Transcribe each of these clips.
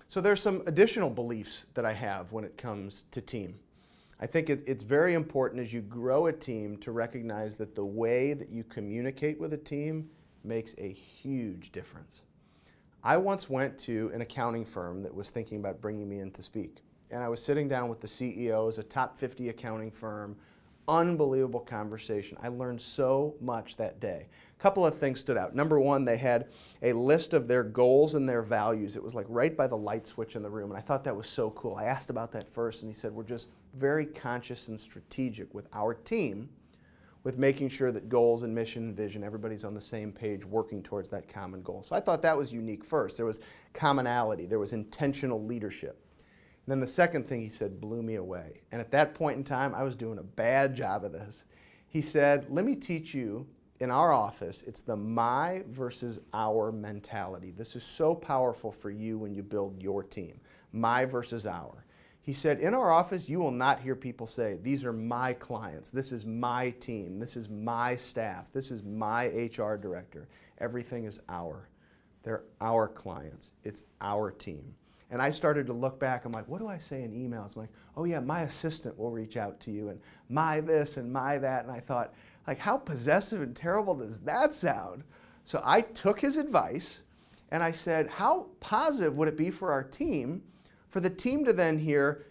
So there's some additional beliefs that I have when it comes to team. I think it's very important as you grow a team to recognize that the way that you communicate with a team makes a huge difference. I once went to an accounting firm that was thinking about bringing me in to speak. And I was sitting down with the CEOs, a top 50 accounting firm, unbelievable conversation. I learned so much that day. A couple of things stood out. Number one, they had a list of their goals and their values. It was like right by the light switch in the room, and I thought that was so cool. I asked about that first, and he said, we're just very conscious and strategic with our team, with making sure that goals and mission and vision, everybody's on the same page working towards that common goal. So I thought that was unique first. There was commonality. There was intentional leadership. And then the second thing he said blew me away. And at that point in time, I was doing a bad job of this. He said, let me teach you, in our office, it's the my versus our mentality. This is so powerful for you when you build your team. My versus our. He said, in our office, you will not hear people say, these are my clients, this is my team, this is my staff, this is my HR director. Everything is our. They're our clients. It's our team. And I started to look back. I'm like, what do I say in emails? I'm like, oh yeah, my assistant will reach out to you, and my this and my that. And I thought, like, how possessive and terrible does that sound? So I took his advice, and I said, how positive would it be for our team, for the team to then hear,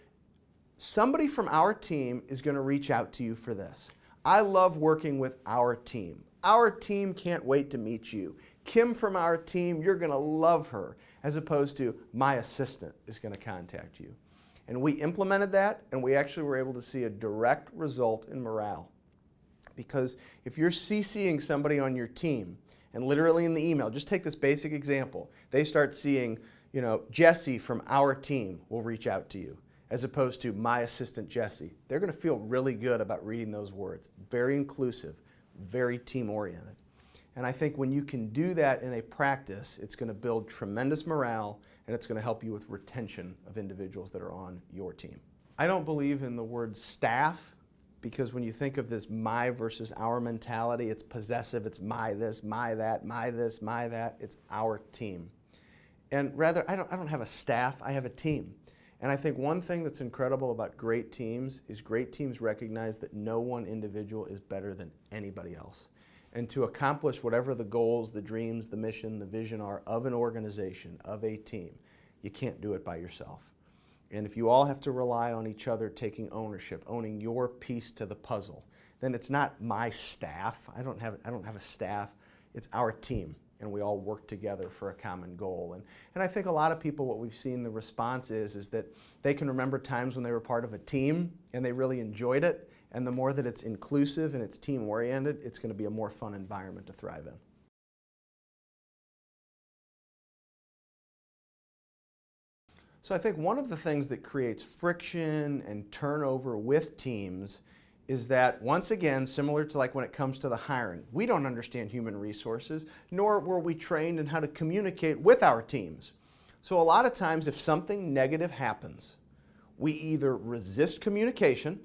somebody from our team is going to reach out to you for this. I love working with our team. Our team can't wait to meet you. Kim from our team, you're going to love her, as opposed to my assistant is going to contact you. And we implemented that, and we actually were able to see a direct result in morale. Because if you're CCing somebody on your team, and literally in the email, just take this basic example, they start seeing, Jesse from our team will reach out to you, as opposed to my assistant Jesse. They're going to feel really good about reading those words. Very inclusive, very team-oriented. And I think when you can do that in a practice, it's going to build tremendous morale, and it's going to help you with retention of individuals that are on your team. I don't believe in the word staff, because when you think of this my versus our mentality, it's possessive, it's my this, my that, my this, my that. It's our team. And rather, I don't have a staff, I have a team. And I think one thing that's incredible about great teams is great teams recognize that no one individual is better than anybody else. And to accomplish whatever the goals, the dreams, the mission, the vision are of an organization, of a team, you can't do it by yourself. And if you all have to rely on each other taking ownership, owning your piece to the puzzle, then it's not my staff. I don't have a staff. It's our team, and we all work together for a common goal. And I think a lot of people, what we've seen the response is that they can remember times when they were part of a team and they really enjoyed it. And the more that it's inclusive and it's team-oriented, it's going to be a more fun environment to thrive in. So I think one of the things that creates friction and turnover with teams is that, once again, similar to like when it comes to the hiring, we don't understand human resources, nor were we trained in how to communicate with our teams. So a lot of times if something negative happens, we either resist communication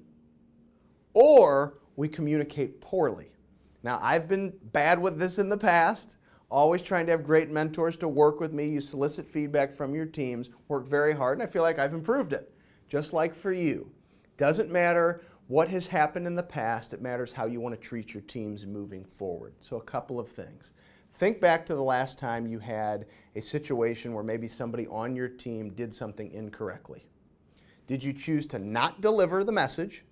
or we communicate poorly. Now, I've been bad with this in the past, always trying to have great mentors to work with me. You solicit feedback from your teams, work very hard, and I feel like I've improved it. Just like for you. Doesn't matter what has happened in the past, it matters how you want to treat your teams moving forward. So a couple of things. Think back to the last time you had a situation where maybe somebody on your team did something incorrectly. Did you choose to not deliver the message,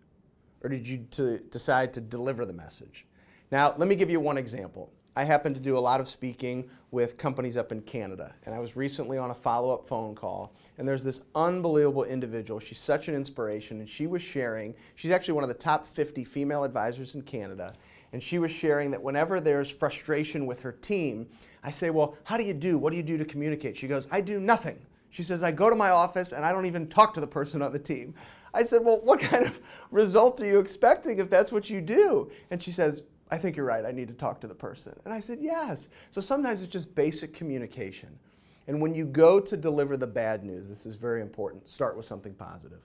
or did you decide to deliver the message? Now, let me give you one example. I happen to do a lot of speaking with companies up in Canada, and I was recently on a follow-up phone call, and there's this unbelievable individual. She's such an inspiration, and she was sharing, she's actually one of the top 50 female advisors in Canada, and she was sharing that whenever there's frustration with her team, I say, well, how do you do? What do you do to communicate? She goes, I do nothing. She says, I go to my office, and I don't even talk to the person on the team. I said, well, what kind of result are you expecting if that's what you do? And she says, I think you're right, I need to talk to the person. And I said, yes. So sometimes it's just basic communication. And when you go to deliver the bad news, this is very important, start with something positive.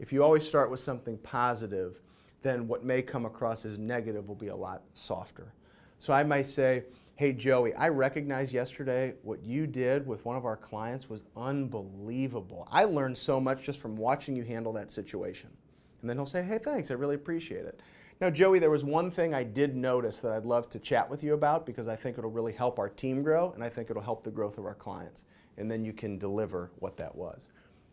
If you always start with something positive, then what may come across as negative will be a lot softer. So I might say, hey Joey, I recognize yesterday what you did with one of our clients was unbelievable. I learned so much just from watching you handle that situation. And then he'll say, hey, thanks, I really appreciate it. Now, Joey, there was one thing I did notice that I'd love to chat with you about because I think it'll really help our team grow and I think it'll help the growth of our clients. And then you can deliver what that was.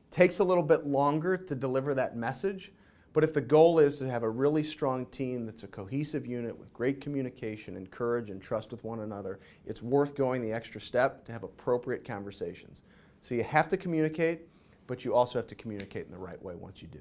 Takes a little bit longer to deliver that message, but if the goal is to have a really strong team that's a cohesive unit with great communication and courage and trust with one another, it's worth going the extra step to have appropriate conversations. So you have to communicate, but you also have to communicate in the right way once you do.